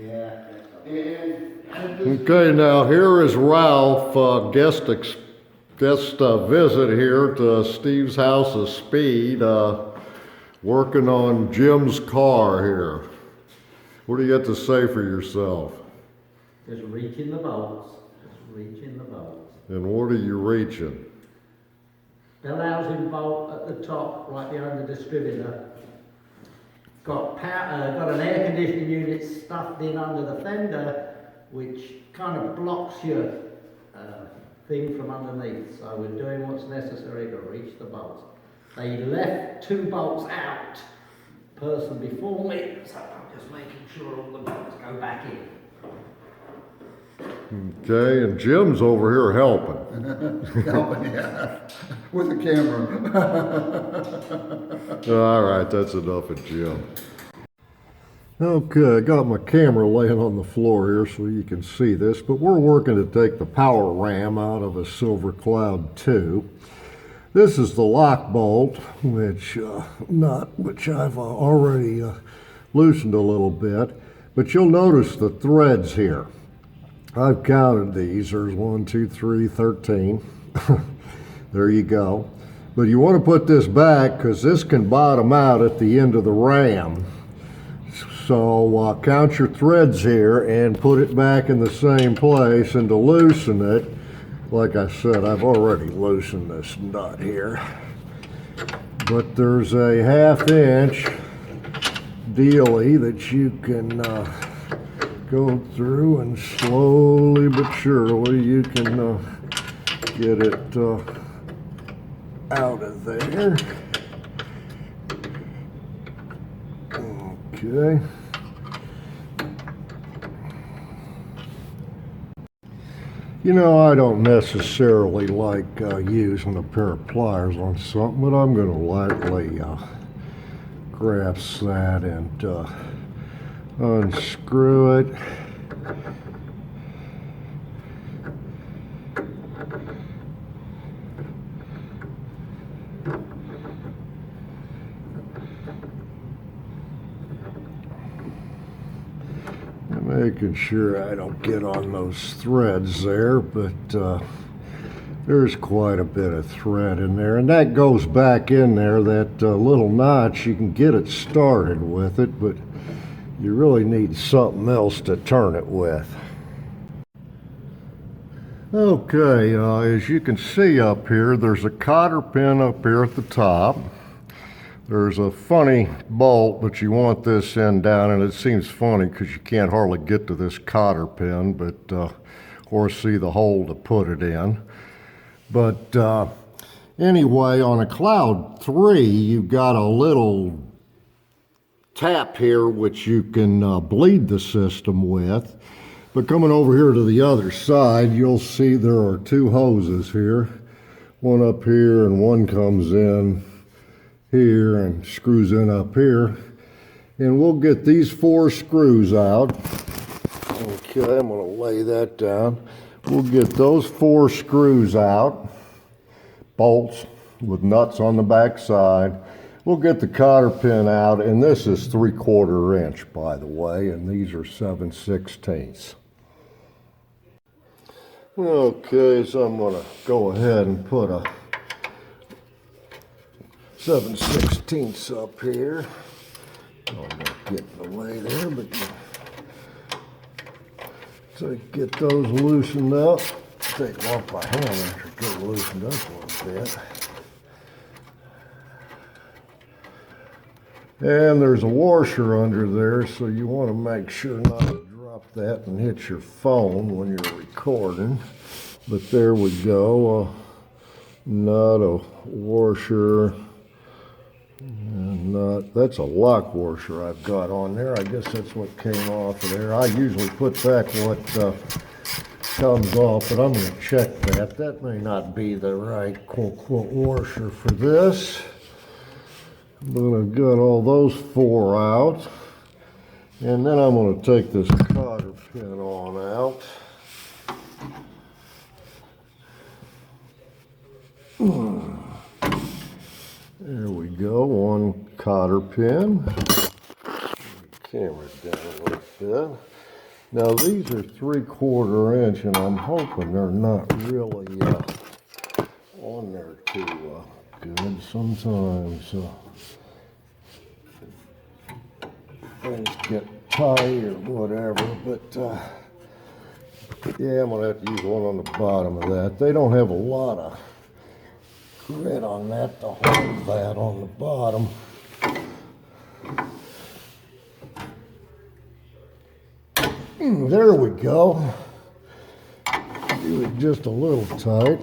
Yeah. Okay, now here is Ralph, guest visit here to Steve's House of Speed, working on Jim's car here. What do you have to say for yourself? Just reaching the bolts. Just reaching the bolts. And what are you reaching? The housing bolt at the top, right behind the distributor. Got an air conditioning unit stuffed in under the fender, which kind of blocks your thing from underneath. So we're doing what's necessary to reach the bolts. They left 2 bolts out. Person before me, so I'm just making sure all the bolts go back in. Okay, and Jim's over here helping. Helping, yeah, with the camera. All right, that's enough of Jim. Okay, I got my camera laying on the floor here so you can see this, but we're working to take the power ram out of a Silver Cloud 2. This is the lock bolt, which I've already loosened a little bit, but you'll notice the threads here. I've counted these. There's 1, 2, 3, 13. There you go. But you want to put this back because this can bottom out at the end of the ram. So count your threads here and put it back in the same place, and to loosen it, like I said, I've already loosened this nut here. But there's a 1/2 inch dealie that you can go through, and slowly but surely you can get it out of there. Okay. You know, I don't necessarily like using a pair of pliers on something, but I'm going to lightly grasp that and unscrew it. Making sure I don't get on those threads there, but there's quite a bit of thread in there, and that goes back in there, that little notch. You can get it started with it, but you really need something else to turn it with. Okay, as you can see up here, there's a cotter pin up here at the top. There's a funny bolt, but you want this end down, and it seems funny because you can't hardly get to this cotter pin, but or see the hole to put it in. But anyway, on a Cloud 3, you've got a little tap here which you can bleed the system with. But coming over here to the other side, you'll see there are 2 hoses here. One up here and one comes in here and screws in up here, and we'll get these 4 screws out. Okay, I'm going to lay that down. We'll get those 4 screws out, bolts with nuts on the back side. We'll get the cotter pin out, and this is 3/4 inch, by the way, and these are 7/16. Okay, so I'm going to go ahead and put a 7/16 up here. I'm going to get in the way there, but so get those loosened up. Take them off my hand after I get loosened up a little bit. And there's a washer under there, so you want to make sure not to drop that and hit your phone when you're recording. But there we go. Not a washer. And that's a lock washer I've got on there. I guess that's what came off of there. I usually put back what comes off, but I'm going to check that. That may not be the right quote washer for this. But I've got all those 4 out. And then I'm going to take this cotter pin on out. There we go, 1 cotter pin. Camera down a little bit. Now these are 3/4 inch, and I'm hoping they're not really on there too good. Sometimes things get tight or whatever, but yeah, I'm gonna have to use one on the bottom of that. They don't have a lot of grit on that to hold that on the bottom. There we go. Do it just a little tight.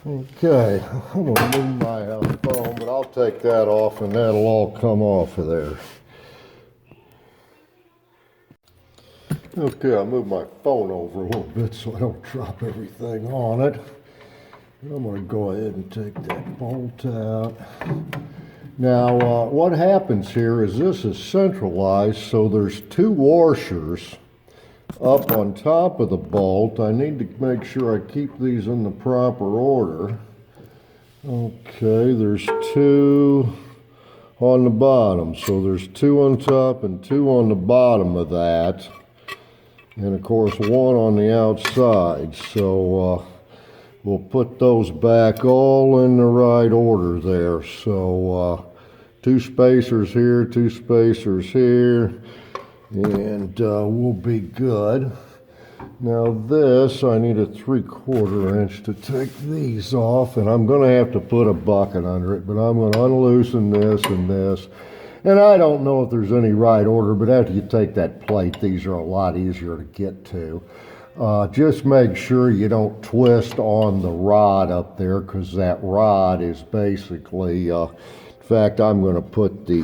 Okay, I'm gonna move my phone, but I'll take that off and that'll all come off of there. Okay, I'll move my phone over a little bit so I don't drop everything on it. I'm going to go ahead and take that bolt out. Now, what happens here is this is centralized, so there's 2 washers up on top of the bolt. I need to make sure I keep these in the proper order. Okay, there's 2 on the bottom, so there's 2 on top and 2 on the bottom of that. And of course 1 on the outside, so we'll put those back all in the right order there. So 2 spacers here, 2 spacers here, and we'll be good. Now this, I need a 3/4 inch to take these off, and I'm going to have to put a bucket under it, but I'm going to unloosen this and this. And I don't know if there's any right order, but after you take that plate, these are a lot easier to get to. Just make sure you don't twist on the rod up there, because that rod is basically, in fact, I'm going to put the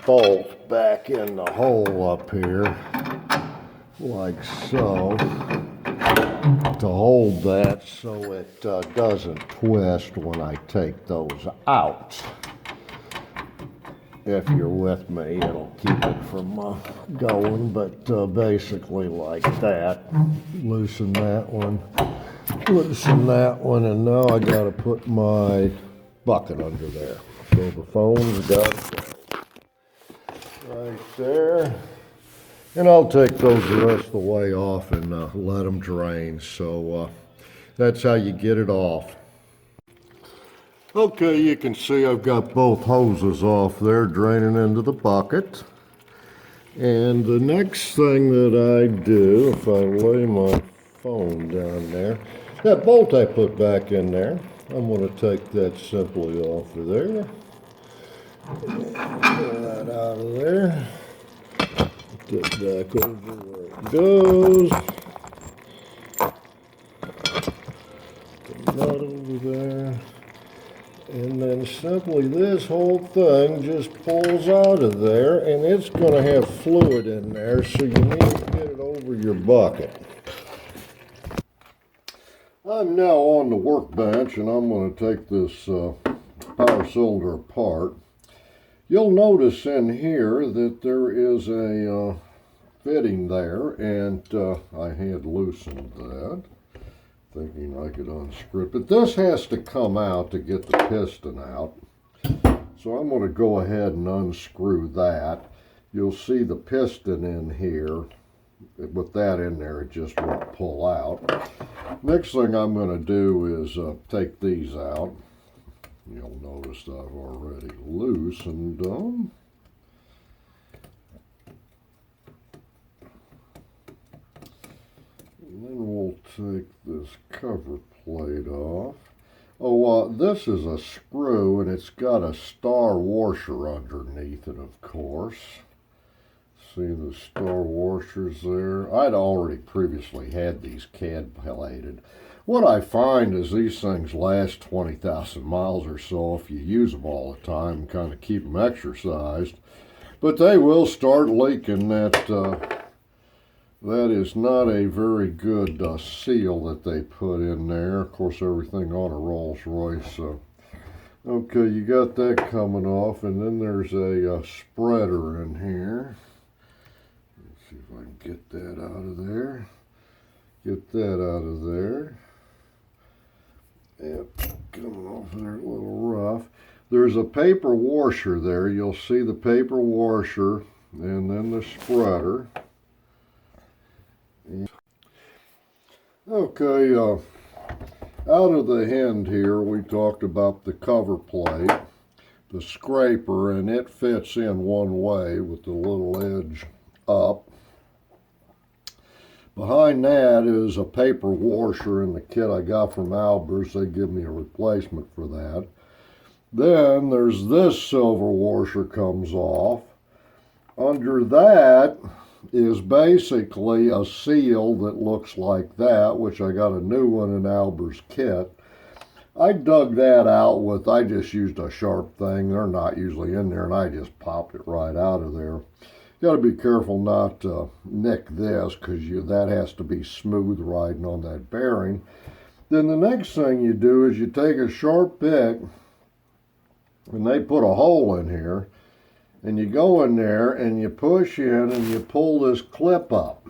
bolt back in the hole up here, like so, to hold that so it doesn't twist when I take those out. If you're with me, it'll keep it from going, but basically like that. Loosen that one, and now I gotta put my bucket under there. So the phone's got it right there. And I'll take those the rest of the way off and let them drain. So that's how you get it off. Okay, you can see I've got both hoses off there draining into the bucket. And the next thing that I do, if I lay my phone down there, that bolt I put back in there, I'm going to take that simply off of there. Pull that out of there. Get back over where it goes. The nut over there. And then simply this whole thing just pulls out of there, and it's going to have fluid in there, so you need to get it over your bucket. I'm now on the workbench, and I'm going to take this power cylinder apart. You'll notice in here that there is a fitting there, and I had loosened that, thinking I could unscrew it. But this has to come out to get the piston out. So I'm going to go ahead and unscrew that. You'll see the piston in here. With that in there, it just won't pull out. Next thing I'm going to do is take these out. You'll notice I've already loosened them. And then we'll take this cover plate off. Oh, this is a screw, and it's got a star washer underneath it, of course. See the star washers there? I'd already previously had these CAD plated. What I find is these things last 20,000 miles or so if you use them all the time and kind of keep them exercised. But they will start leaking. That is not a very good seal that they put in there. Of course, everything on a Rolls Royce. So. Okay, you got that coming off, and then there's a spreader in here. Let's see if I can get that out of there. Get that out of there. Yep, coming off there a little rough. There's a paper washer there. You'll see the paper washer and then the spreader. Okay, out of the end here, we talked about the cover plate, the scraper, and it fits in one way with the little edge up. Behind that is a paper washer in the kit I got from Albert's. They give me a replacement for that. Then there's this silver washer comes off. Under that is basically a seal that looks like that, which I got a new one in Albert's kit. I dug that out with, I just used a sharp thing. They're not usually in there, and I just popped it right out of there. You got to be careful not to nick this, because that has to be smooth riding on that bearing. Then the next thing you do is you take a sharp pick, and they put a hole in here, and you go in there and you push in and you pull this clip up.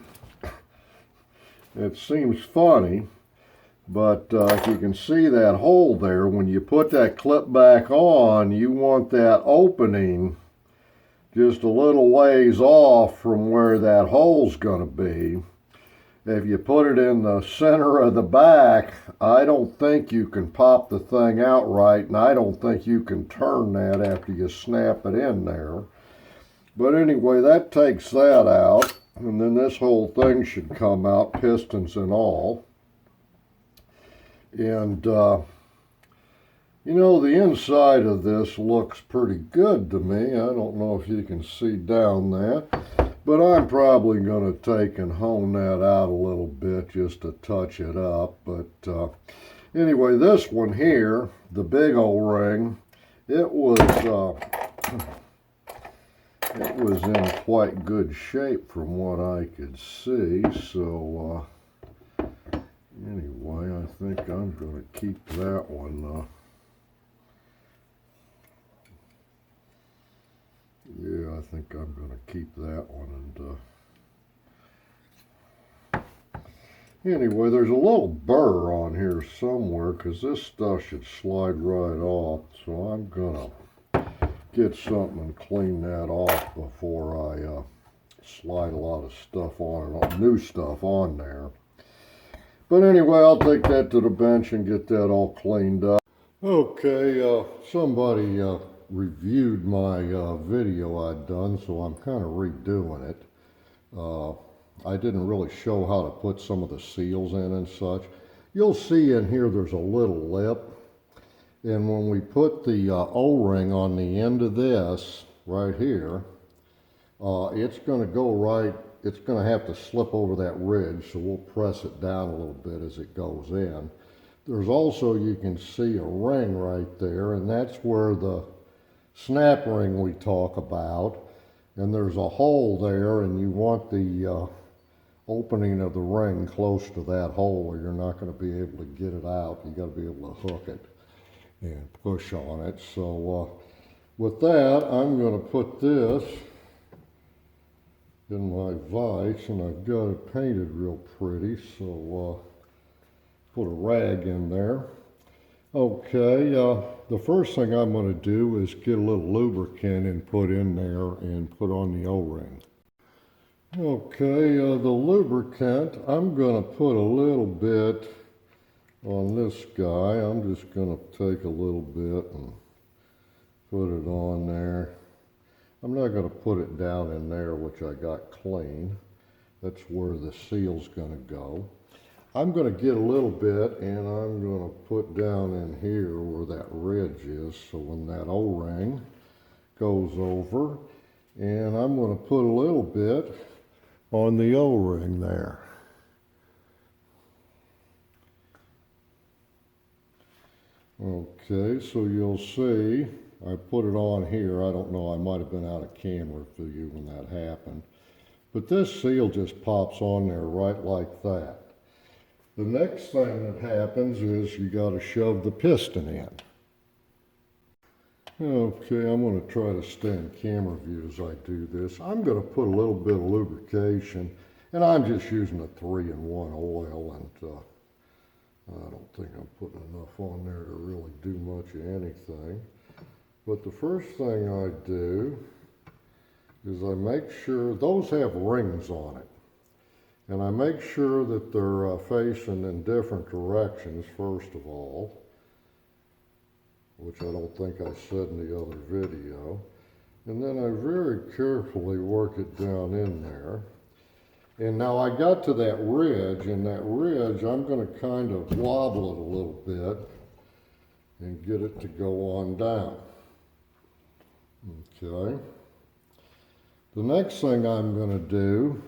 It seems funny, but if you can see that hole there, when you put that clip back on, you want that opening just a little ways off from where that hole's going to be. If you put it in the center of the back, I don't think you can pop the thing out right, and I don't think you can turn that after you snap it in there. But anyway, that takes that out, and then this whole thing should come out, pistons and all. And you know, the inside of this looks pretty good to me. I don't know if you can see down that, but I'm probably going to take and hone that out a little bit just to touch it up. But anyway, this one here, the big O-ring, it was in quite good shape from what I could see. So anyway, I think I'm going to keep that one. Yeah, I think I'm going to keep that one. And anyway, there's a little burr on here somewhere, because this stuff should slide right off. So I'm going to get something and clean that off before I slide a lot of stuff on, new stuff on there. But anyway, I'll take that to the bench and get that all cleaned up. Okay, somebody reviewed my video I'd done, so I'm kind of redoing it. I didn't really show how to put some of the seals in and such. You'll see in here there's a little lip, and when we put the O-ring on the end of this right here, it's going to go right, it's going to have to slip over that ridge, so we'll press it down a little bit as it goes in. There's also, you can see a ring right there, and that's where the snap ring we talk about, and there's a hole there, and you want the opening of the ring close to that hole, or you're not going to be able to get it out. You got to be able to hook it and push on it. So with that, I'm going to put this in my vise, and I've got it painted real pretty, so put a rag in there. Okay, the first thing I'm going to do is get a little lubricant and put in there and put on the O-ring. Okay, the lubricant, I'm going to put a little bit on this guy. I'm just going to take a little bit and put it on there. I'm not going to put it down in there, which I got clean. That's where the seal's going to go. I'm going to get a little bit, and I'm going to put down in here where that ridge is, so when that O-ring goes over, and I'm going to put a little bit on the O-ring there. Okay, so you'll see, I put it on here. I don't know, I might have been out of camera for you when that happened. But this seal just pops on there right like that. The next thing that happens is you got to shove the piston in. Okay, I'm going to try to stay in camera view as I do this. I'm going to put a little bit of lubrication, and I'm just using a 3-in-1 oil, and I don't think I'm putting enough on there to really do much of anything. But the first thing I do is I make sure those have rings on it. And I make sure that they're facing in different directions, first of all, which I don't think I said in the other video. And then I very carefully work it down in there. And now I got to that ridge, and that ridge I'm going to kind of wobble it a little bit and get it to go on down. Okay. The next thing I'm going to do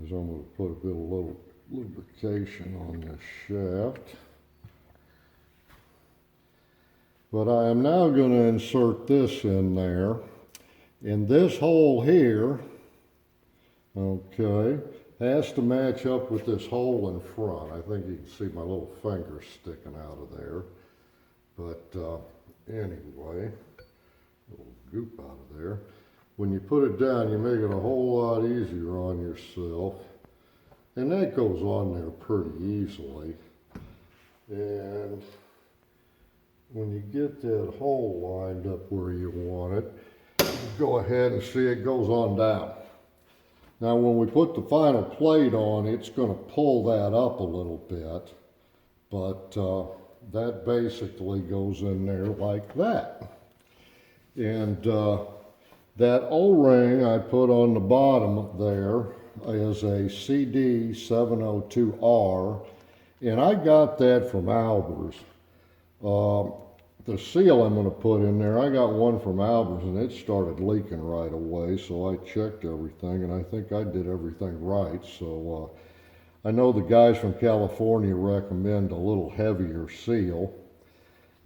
is I'm going to put a bit of little lubrication on this shaft. But I am now going to insert this in there. And this hole here, okay, has to match up with this hole in front. I think you can see my little finger sticking out of there. But anyway, a little goop out of there. When you put it down, you make it a whole lot easier on yourself. And that goes on there pretty easily. And when you get that hole lined up where you want it, you go ahead and see it goes on down. Now when we put the final plate on, it's going to pull that up a little bit, but that basically goes in there like that. And that O-ring I put on the bottom there is a CD 702R, and I got that from Albers. The seal I'm going to put in there, I got one from Albers, and it started leaking right away, so I checked everything, and I think I did everything right. So I know the guys from California recommend a little heavier seal,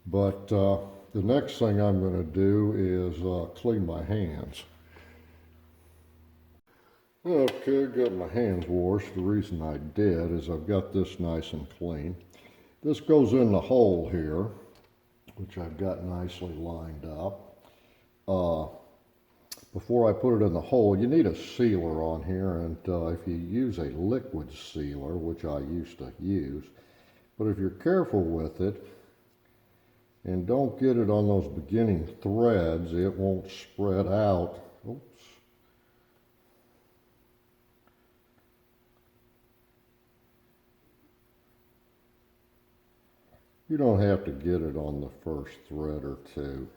but the next thing I'm going to do is clean my hands. Okay, got my hands washed. The reason I did is I've got this nice and clean. This goes in the hole here, which I've got nicely lined up. Before I put it in the hole, you need a sealer on here, and if you use a liquid sealer, which I used to use, but if you're careful with it and don't get it on those beginning threads, it won't spread out. Oops. You don't have to get it on the first thread or two.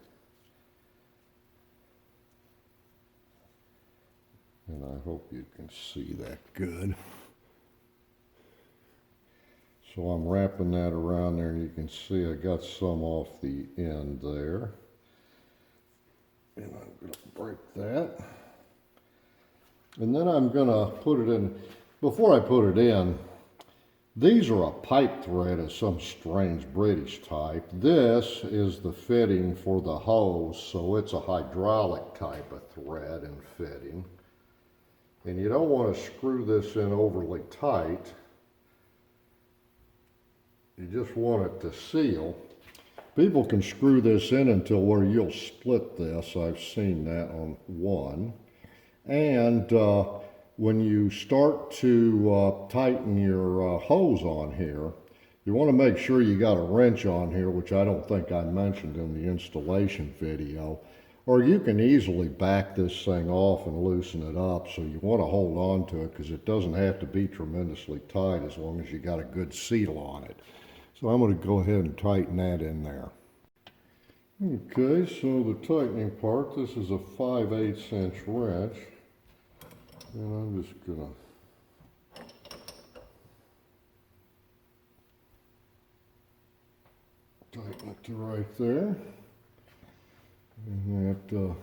And I hope you can see that good. So I'm wrapping that around there, and you can see I got some off the end there. And I'm going to break that. And then I'm going to put it in. Before I put it in, these are a pipe thread of some strange British type. This is the fitting for the hose, so it's a hydraulic type of thread and fitting. And you don't want to screw this in overly tight. You just want it to seal. People can screw this in until where you'll split this. I've seen that on one. And when you start to tighten your hose on here, you want to make sure you got a wrench on here, which I don't think I mentioned in the installation video. Or you can easily back this thing off and loosen it up, so you want to hold on to it because it doesn't have to be tremendously tight as long as you got a good seal on it. So I'm going to go ahead and tighten that in there. Okay, so the tightening part, this is a 5/8 inch wrench. And I'm just going to tighten it to right there. And that,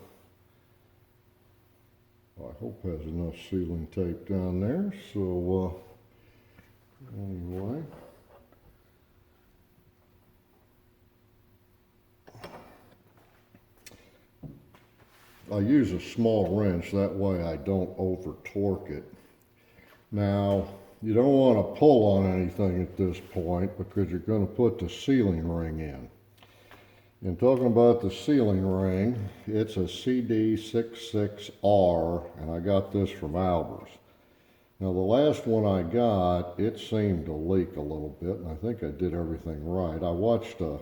I hope has enough sealing tape down there. So, anyway. I use a small wrench, that way I don't over torque it. Now, you don't want to pull on anything at this point because you're going to put the sealing ring in. And talking about the sealing ring, it's a CD66R, and I got this from Albers. Now the last one I got, it seemed to leak a little bit, and I think I did everything right. I watched a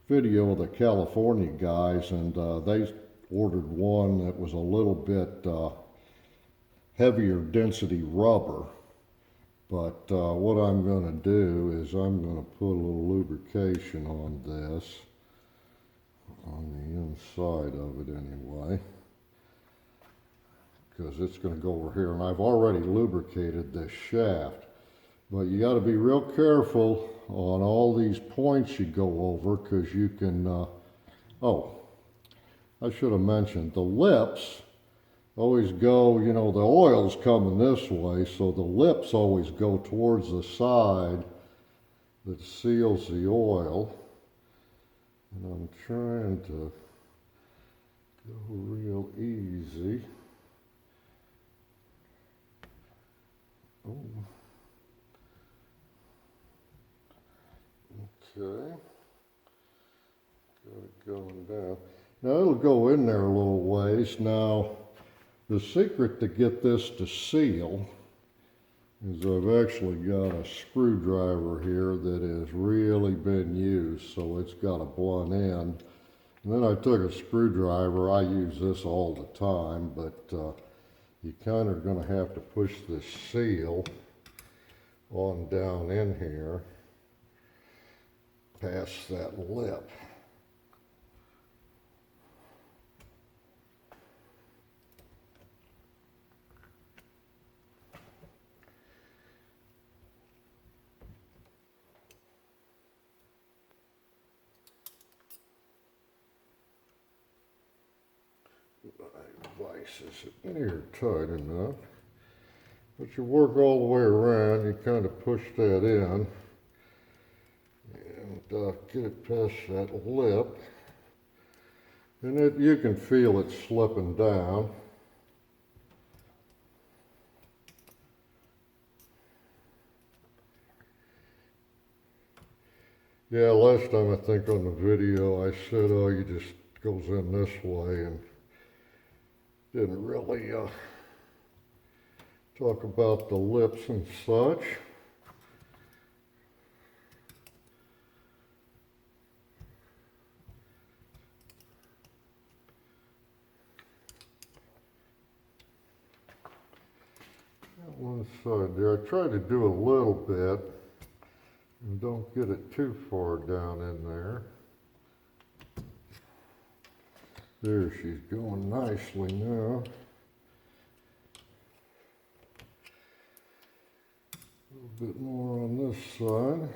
video of the California guys, and they ordered one that was a little bit heavier density rubber. But what I'm going to do is I'm going to put a little lubrication on this, on the inside of it anyway, because it's going to go over here, and I've already lubricated this shaft. But you got to be real careful on all these points you go over, because you can, oh, I should have mentioned, the lips always go, you know, the oil's coming this way, so the lips always go towards the side that seals the oil. And I'm trying to go real easy. Oh. Okay. Got it going down. Now it'll go in there a little ways. Now, the secret to get this to seal is I've actually got a screwdriver here that has really been used, so it's got a blunt end. And then I took a screwdriver. I use this all the time, but you kind of going to have to push this seal on down in here past that lip. My vise isn't near tight enough, but you work all the way around. You kind of push that in and get it past that lip, and you can feel it slipping down. Yeah, last time I think on the video I said, oh, you just goes in this way, and didn't really talk about the lips and such. Got one side there. I try to do a little bit and don't get it too far down in there. There, she's going nicely now. A little bit more on this side.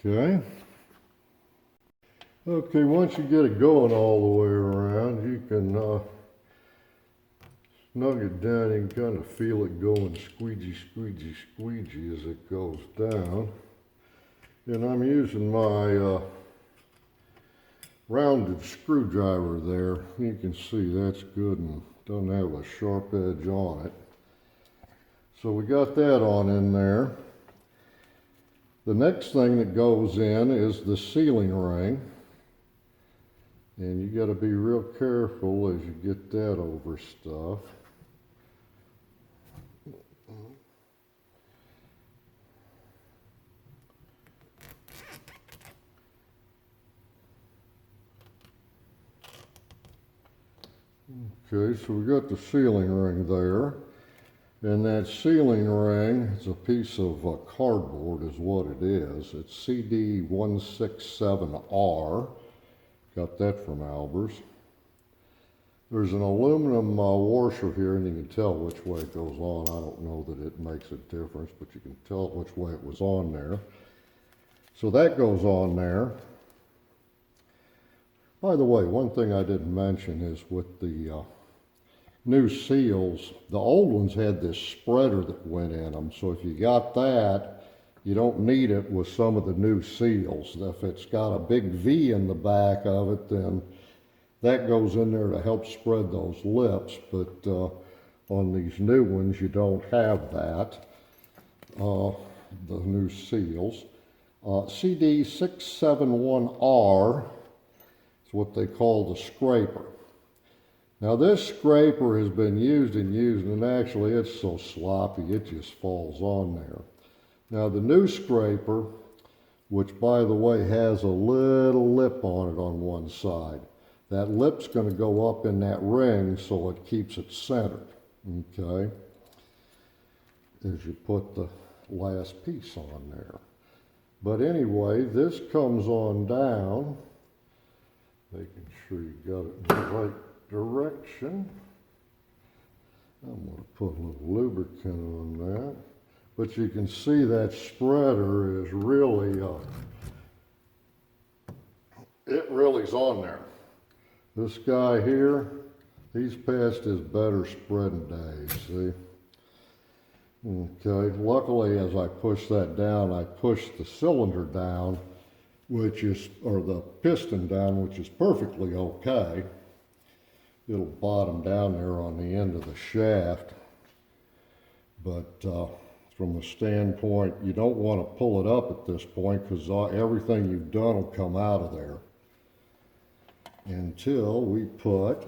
Okay. Okay, once you get it going all the way around, you can snug it down. You can kind of feel it going squeegee, squeegee, squeegee as it goes down. And I'm using my rounded screwdriver there. You can see that's good and doesn't have a sharp edge on it. So we got that on in there. The next thing that goes in is the sealing ring. And you got to be real careful as you get that over stuff. Okay, so we got the sealing ring there. And that sealing ring is a piece of cardboard is what it is. It's CD167R. Got that from Alber's. There's an aluminum washer here, and you can tell which way it goes on. I don't know that it makes a difference, but you can tell which way it was on there. So that goes on there. By the way, one thing I didn't mention is with the new seals, the old ones had this spreader that went in them. So if you got that, you don't need it with some of the new seals. If it's got a big V in the back of it, then that goes in there to help spread those lips. But on these new ones, you don't have that, the new seals. CD671R is what they call the scraper. Now this scraper has been used and used, and actually it's so sloppy it just falls on there. Now the new scraper, which by the way has a little lip on it on one side, that lip's going to go up in that ring so it keeps it centered, okay, as you put the last piece on there. But anyway, this comes on down, making sure you got it in the right direction. I'm going to put a little lubricant on that. But you can see that spreader is really, it really's on there. This guy here, he's past his better spreading days, see? Okay, luckily as I push that down, I push the cylinder down, which is, or the piston down, which is perfectly okay. It'll bottom down there on the end of the shaft. But from the standpoint, you don't want to pull it up at this point because everything you've done will come out of there until we put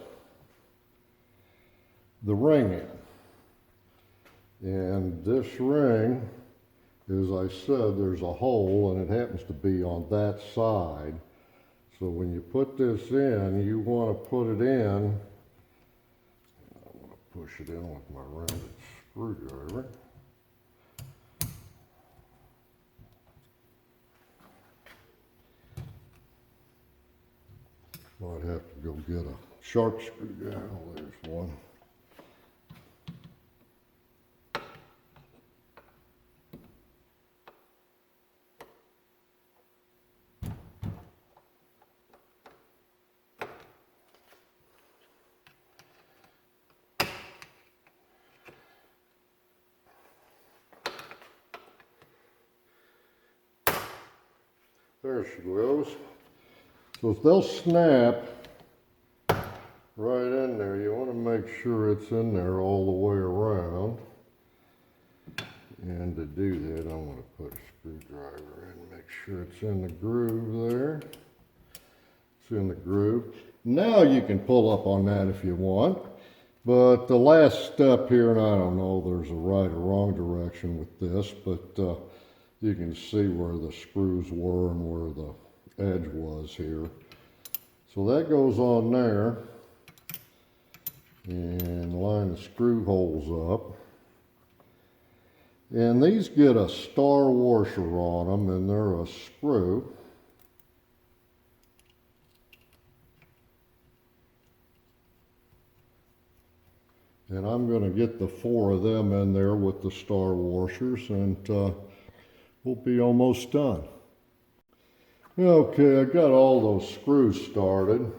the ring in. And this ring, as I said, there's a hole and it happens to be on that side. So when you put this in, you want to put it in. I'm going to push it in with my rounded screwdriver. Might have to go get a sharp screwdriver. Oh, there's one. There she goes. So if they'll snap right in there, you want to make sure it's in there all the way around. And to do that, I'm going to put a screwdriver in, make sure it's in the groove there. It's in the groove. Now you can pull up on that if you want. But the last step here, and I don't know there's a right or wrong direction with this, but you can see where the screws were and where the edge was here. So that goes on there and line the screw holes up. And these get a star washer on them, and they're a screw. And I'm going to get the 4 of them in there with the star washers, and we'll be almost done. Okay, I got all those screws started.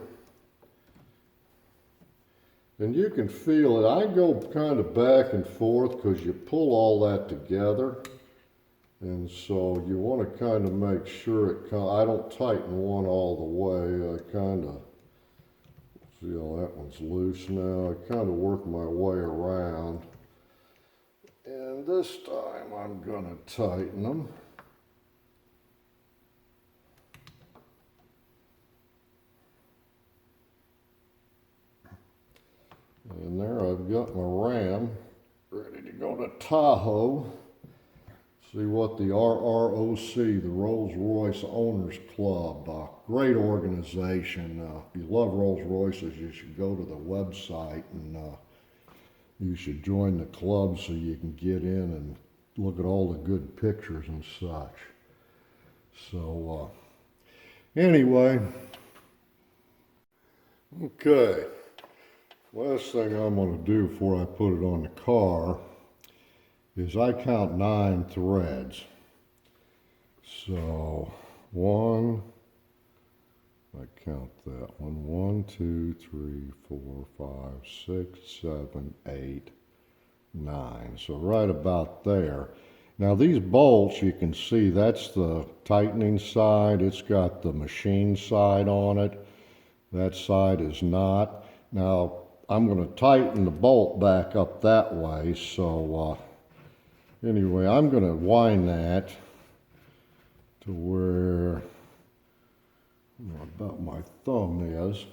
And you can feel it. I go kind of back and forth because you pull all that together. And so you want to kind of make sure it I don't tighten one all the way. I kind of, see how that one's loose now. I kind of work my way around. And this time I'm going to tighten them. And there I've got my Ram ready to go to Tahoe. See what the RROC, the Rolls-Royce Owners Club, great organization. If you love Rolls-Royces, you should go to the website and you should join the club so you can get in and look at all the good pictures and such. So anyway, okay. Last thing I'm going to do before I put it on the car is I count 9 threads. So 1, I count that one, 1, 2, 3, 4, 5, 6, 7, 8, 9. So right about there. Now these bolts, you can see that's the tightening side. It's got the machine side on it. That side is not. Now I'm going to tighten the bolt back up that way. So anyway, I'm going to wind that to where about my thumb is.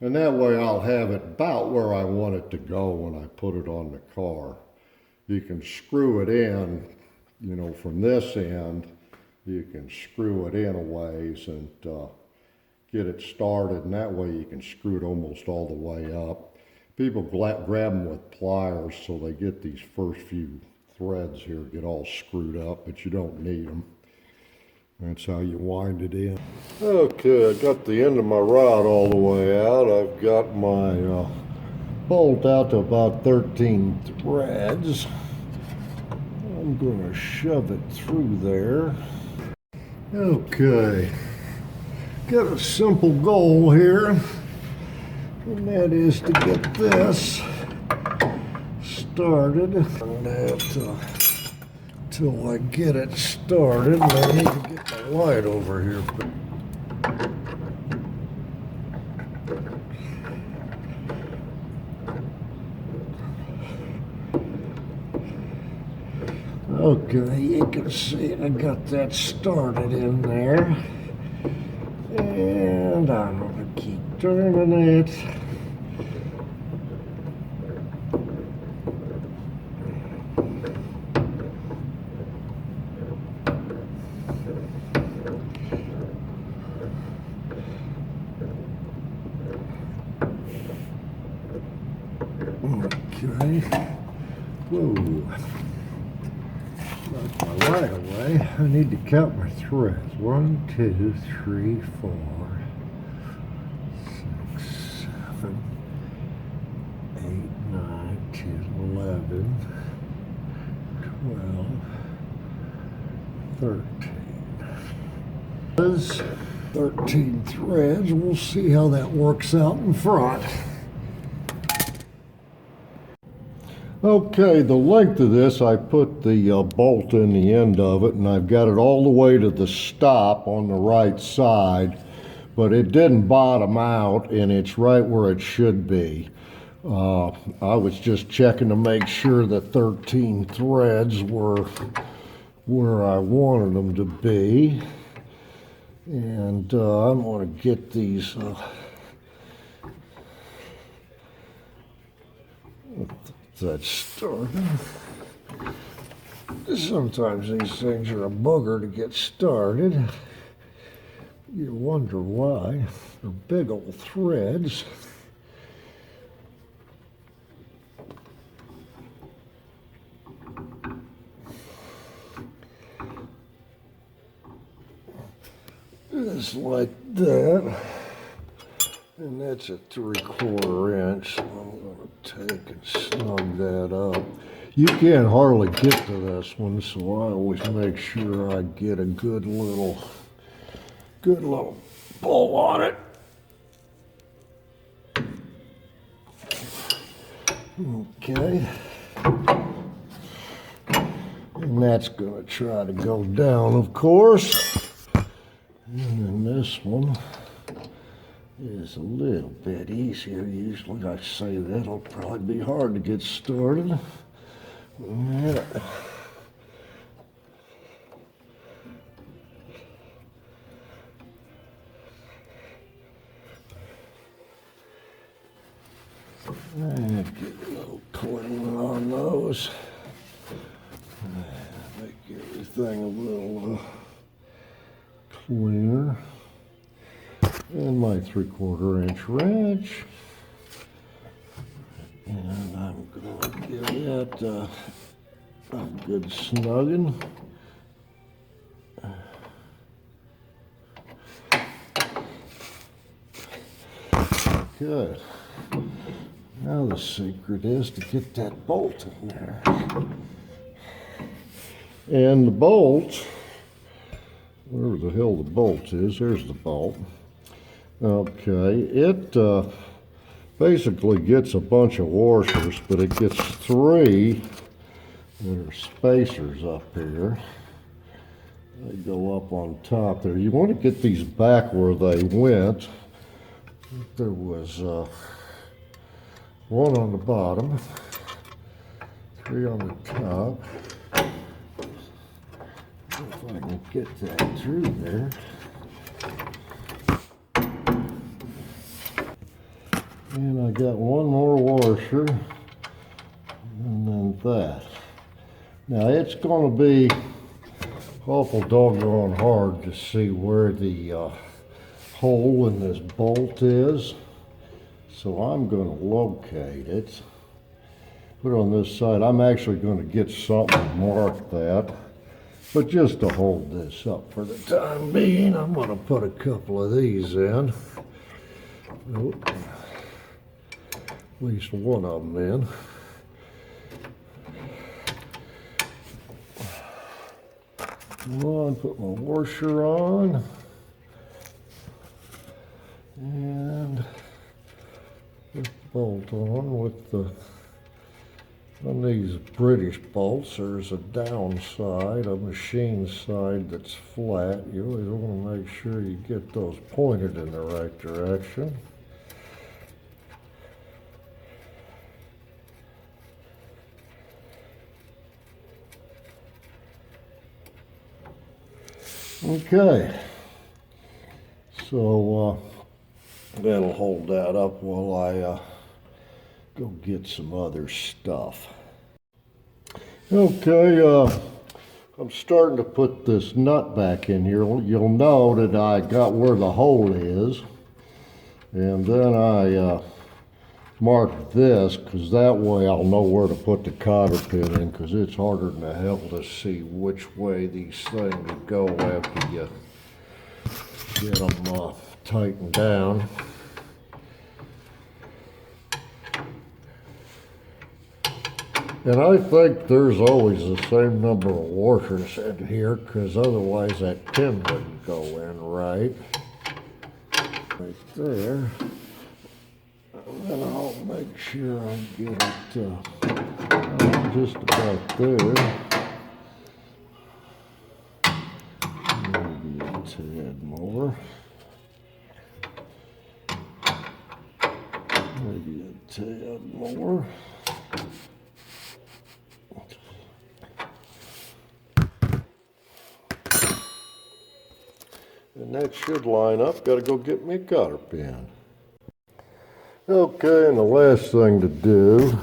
And that way I'll have it about where I want it to go when I put it on the car. You can screw it in, you know, from this end, you can screw it in a ways and get it started, and that way you can screw it almost all the way up. People grab them with pliers so they get these first few threads here get all screwed up, but you don't need them. That's how you wind it in. Okay, I got the end of my rod all the way out. I've got my bolt out to about 13 threads. I'm going to shove it through there. Okay, got a simple goal here, and that is to get this started. And that till I get it started, and I need to get the light over here. Okay, you can see I got that started in there, and I'm gonna keep turning it. Okay, whoa. Got my light away. I need to count my threads. 1, 2, 3, 4, 6, 7, 8, 9, 10, 11, 12, 13. There's 13 threads. We'll see how that works out in front. Okay, the length of this, I put the bolt in the end of it, and I've got it all the way to the stop on the right side, but it didn't bottom out, and it's right where it should be. I was just checking to make sure that 13 threads were where I wanted them to be, and I'm going to get these that started. Sometimes these things are a booger to get started. You wonder why. They're big old threads. Just like that. And that's a 3/4 inch. So I'm going to take and snug that up. You can't hardly get to this one, so I always make sure I get a good little pull on it. Okay. And that's going to try to go down, of course. And then this one is a little bit easier. Usually I say that'll probably be hard to get started. Yeah. And get a little clean on those. Make everything a little cleaner. And my 3/4 inch wrench. And I'm going to give that a good snugging. Good. Now the secret is to get that bolt in there. And the bolt, where the hell the bolt is, there's the bolt. Okay, it basically gets a bunch of washers, but it gets 3 that are spacers up here. They go up on top there. You want to get these back where they went. There was 1 on the bottom, 3 on the top. If I can get that through there. And I got one more washer, and then that. Now it's gonna be awful doggone hard to see where the hole in this bolt is. So I'm gonna locate it. Put it on this side. I'm actually gonna get something to mark that. But just to hold this up for the time being, I'm gonna put a couple of these in. Nope. At least one of them in. Come on, put my washer on. And put the bolt on with the, on these British bolts, there's a downside, a machine side that's flat. You always want to make sure you get those pointed in the right direction. Okay, so that'll hold that up while I go get some other stuff. Okay, I'm starting to put this nut back in here. You'll know that I got where the hole is, and then I marked this because that way I'll know where to put the cotter pin in, because it's harder than hell to see which way these things go after you get them tightened down. And I think there's always the same number of washers in here, because otherwise that pin wouldn't go in right. Right there. And then I'll make sure I get it just about there. Maybe a tad more. Maybe a tad more. And that should line up. Got to go get me a cotter pin. Okay, and the last thing to do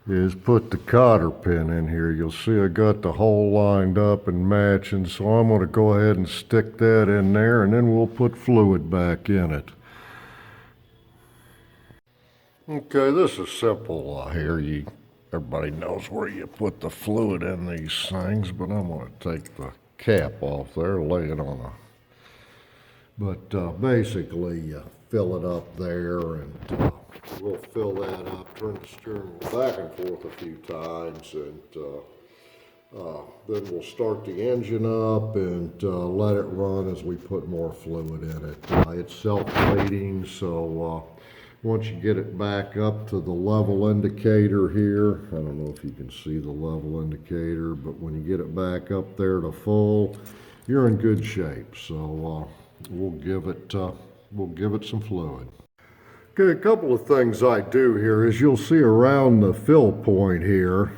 is put the cotter pin in here. You'll see I got the hole lined up and matching, so I'm going to go ahead and stick that in there, and then we'll put fluid back in it. Okay, this is simple here. Everybody knows where you put the fluid in these things, but I'm going to take the cap off there, lay it on a... But basically, you fill it up there, and we'll fill that up, turn the steering wheel back and forth a few times, and then we'll start the engine up and let it run as we put more fluid in it. It's self-bleeding, so once you get it back up to the level indicator here, I don't know if you can see the level indicator, but when you get it back up there to full, you're in good shape. So we'll give it some fluid. Okay, a couple of things I do here is you'll see around the fill point here,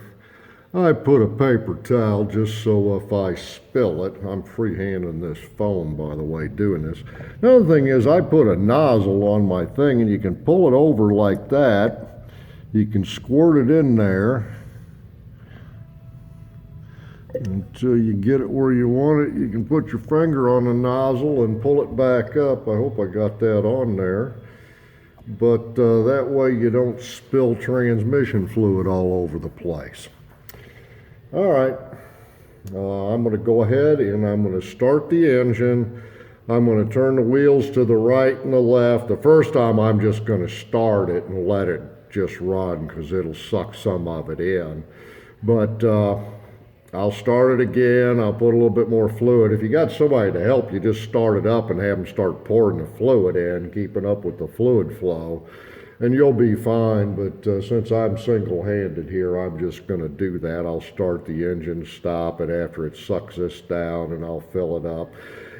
I put a paper towel just so if I spill it, I'm freehanding this foam, by the way, doing this. Another thing is I put a nozzle on my thing, and you can pull it over like that. You can squirt it in there until you get it where you want it. You can put your finger on the nozzle and pull it back up. I hope I got that on there. But that way you don't spill transmission fluid all over the place. All right, I'm going to go ahead and I'm going to start the engine. I'm going to turn the wheels to the right and the left. The first time I'm just going to start it and let it just run, because it'll suck some of it in. But I'll start it again. I'll put a little bit more fluid. If you got somebody to help you, just start it up and have them start pouring the fluid in, keeping up with the fluid flow, and you'll be fine. But since I'm single-handed here, I'm just going to do that. I'll start the engine, stop it after it sucks this down, and I'll fill it up.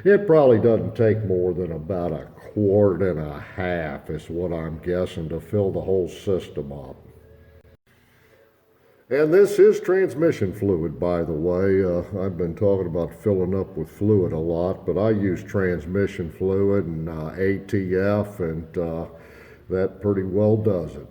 It probably doesn't take more than about a quart and a half is what I'm guessing to fill the whole system up. And this is transmission fluid, by the way. I've been talking about filling up with fluid a lot, but I use transmission fluid and ATF, and that pretty well does it.